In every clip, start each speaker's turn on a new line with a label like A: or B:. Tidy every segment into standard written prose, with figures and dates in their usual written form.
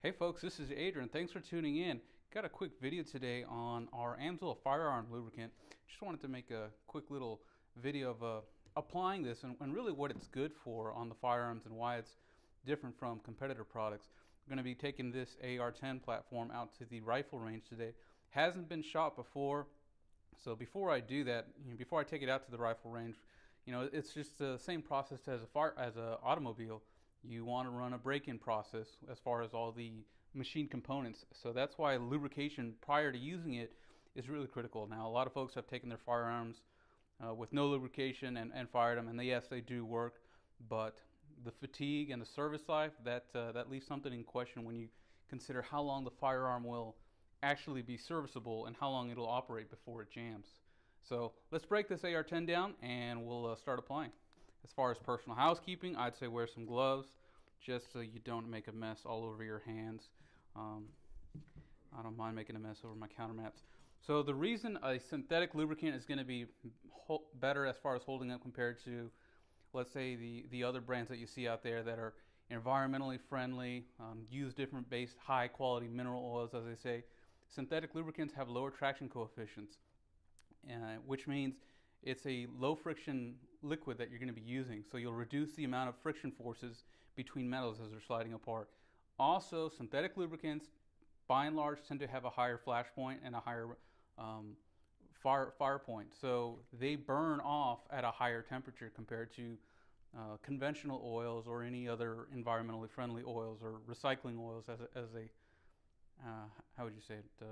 A: Hey folks, this is Adrian. Thanks for tuning in. Got a quick video today on our Amsoil firearm lubricant. Just wanted to make a quick little video of applying this and really what it's good for on the firearms and why it's different from competitor products. I'm going to be taking this AR-10 platform out to the rifle range today. Hasn't been shot before, so before I do that, before I take it out to the rifle range, it's just the same process as a automobile. You want to run a break-in process as far as all the machine components. So that's why lubrication prior to using it is really critical. Now, a lot of folks have taken their firearms with no lubrication and fired them, and yes, they do work, but the fatigue and the service life, that leaves something in question when you consider how long the firearm will actually be serviceable and how long it'll operate before it jams. So let's break this AR-10 down and we'll start applying. As far as personal housekeeping, I'd say wear some gloves just so you don't make a mess all over your hands. I don't mind making a mess over my counter mats. So the reason a synthetic lubricant is going to be better as far as holding up compared to, let's say, the other brands that you see out there that are environmentally friendly, use different based high quality mineral oils, as they say. Synthetic lubricants have lower traction coefficients, which means it's a low friction liquid that you're going to be using, so you'll reduce the amount of friction forces between metals as they're sliding apart. Also, synthetic lubricants by and large tend to have a higher flash point and a higher fire point, so they burn off at a higher temperature compared to conventional oils or any other environmentally friendly oils or recycling oils as a how would you say it?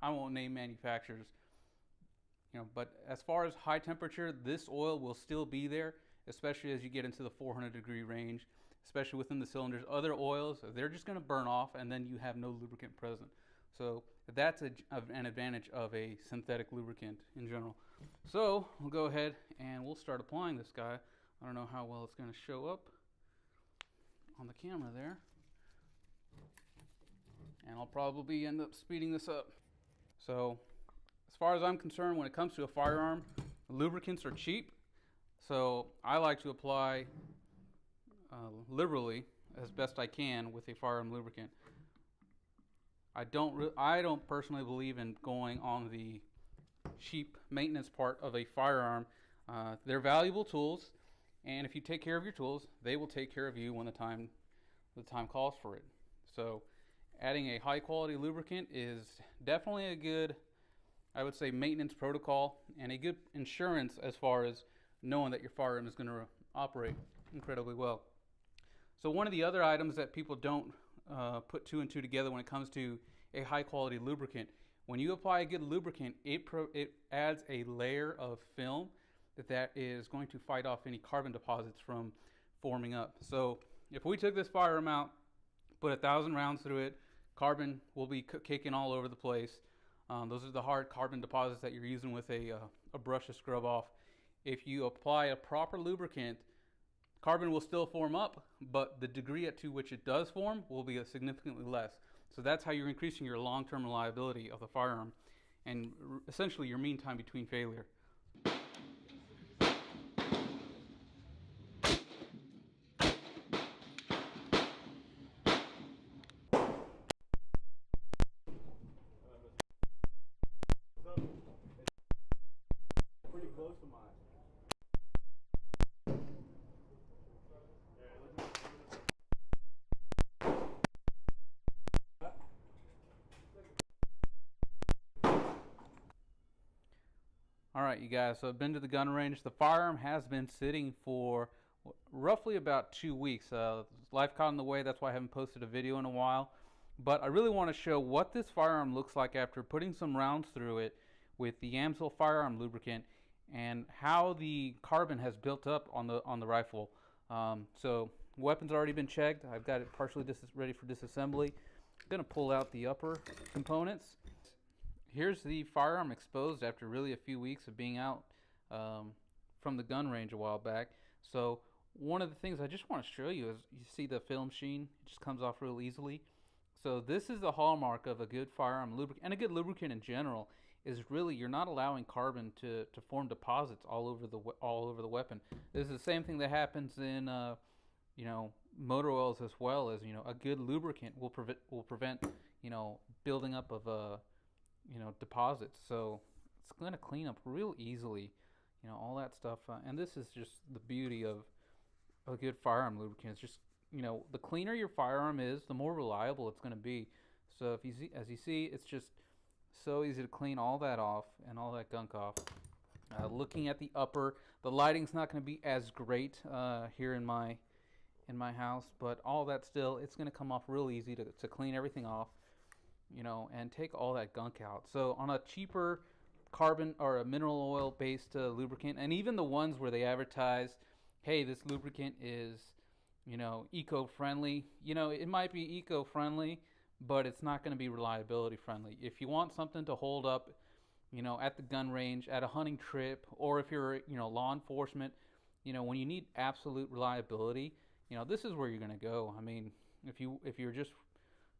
A: I won't name manufacturers. But as far as high temperature, this oil will still be there, especially as you get into the 400-degree range, especially within the cylinders. Other oils, they're just going to burn off, and then you have no lubricant present. So that's an advantage of a synthetic lubricant in general. So we'll go ahead and we'll start applying this guy. I don't know how well it's going to show up on the camera there. And I'll probably end up speeding this up. So as far as I'm concerned, when it comes to a firearm, lubricants are cheap, so I like to apply liberally as best I can with a firearm lubricant. I don't personally believe in going on the cheap maintenance part of a firearm. They're valuable tools, and if you take care of your tools, they will take care of you when the time calls for it. So adding a high quality lubricant is definitely a good, I would say, maintenance protocol and a good insurance as far as knowing that your firearm is going to operate incredibly well. So one of the other items that people don't put two and two together when it comes to a high quality lubricant, when you apply a good lubricant, it adds a layer of film that is going to fight off any carbon deposits from forming up. So if we took this firearm out, put 1,000 rounds through it, carbon will be kicking all over the place. Those are the hard carbon deposits that you're using with a brush to scrub off. If you apply a proper lubricant, carbon will still form up, but the degree to which it does form will be significantly less. So that's how you're increasing your long-term reliability of the firearm and essentially your mean time between failure. Pretty close to mine. All right, you guys, so I've been to the gun range. The firearm has been sitting for roughly about 2 weeks. Life got in the way, that's why I haven't posted a video in a while. But I really want to show what this firearm looks like after putting some rounds through it with the Amsoil firearm lubricant and how the carbon has built up on the rifle. So weapon's already been checked. I've got it partially ready for disassembly. I'm going to pull out the upper components. Here's the firearm exposed after really a few weeks of being out from the gun range a while back. So one of the things I just want to show you is you see the film sheen. It just comes off real easily. So this is the hallmark of a good firearm lubricant, and a good lubricant in general, is really you're not allowing carbon to form deposits all over the weapon. This is the same thing that happens in motor oils as well, as a good lubricant will prevent building up of deposits. So it's going to clean up real easily, all that stuff. And this is just the beauty of a good firearm lubricant. It's just the cleaner your firearm is, the more reliable it's going to be. So if you see, as you see, it's just so easy to clean all that off and all that gunk off. Looking at the upper, the lighting's not going to be as great here in my house, but all that still, it's going to come off real easy to clean everything off, and take all that gunk out. So on a cheaper carbon or a mineral oil based lubricant, and even the ones where they advertise, hey, this lubricant is eco-friendly, it might be eco-friendly, but it's not going to be reliability friendly. If you want something to hold up at the gun range, at a hunting trip, or if you're law enforcement, when you need absolute reliability, this is where you're going to go. I mean, if you're just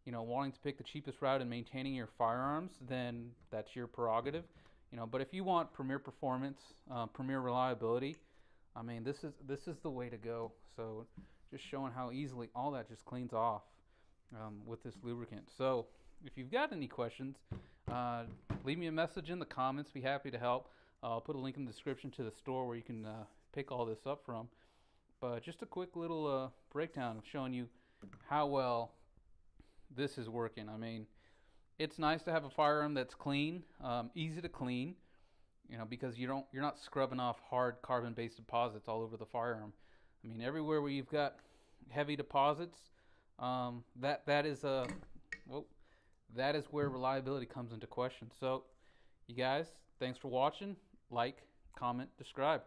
A: wanting to pick the cheapest route in maintaining your firearms, then that's your prerogative. But if you want premier performance, premier reliability, I mean, this is the way to go. So just showing how easily all that just cleans off with this lubricant. So if you've got any questions, leave me a message in the comments. Be happy to help. I'll put a link in the description to the store where you can pick all this up from. But just a quick little breakdown of showing you how well this is working. I mean, it's nice to have a firearm that's clean, easy to clean, because you're not scrubbing off hard carbon-based deposits all over the firearm. I mean, everywhere where you've got heavy deposits, that is where reliability comes into question. So, you guys, thanks for watching. Like, comment, subscribe.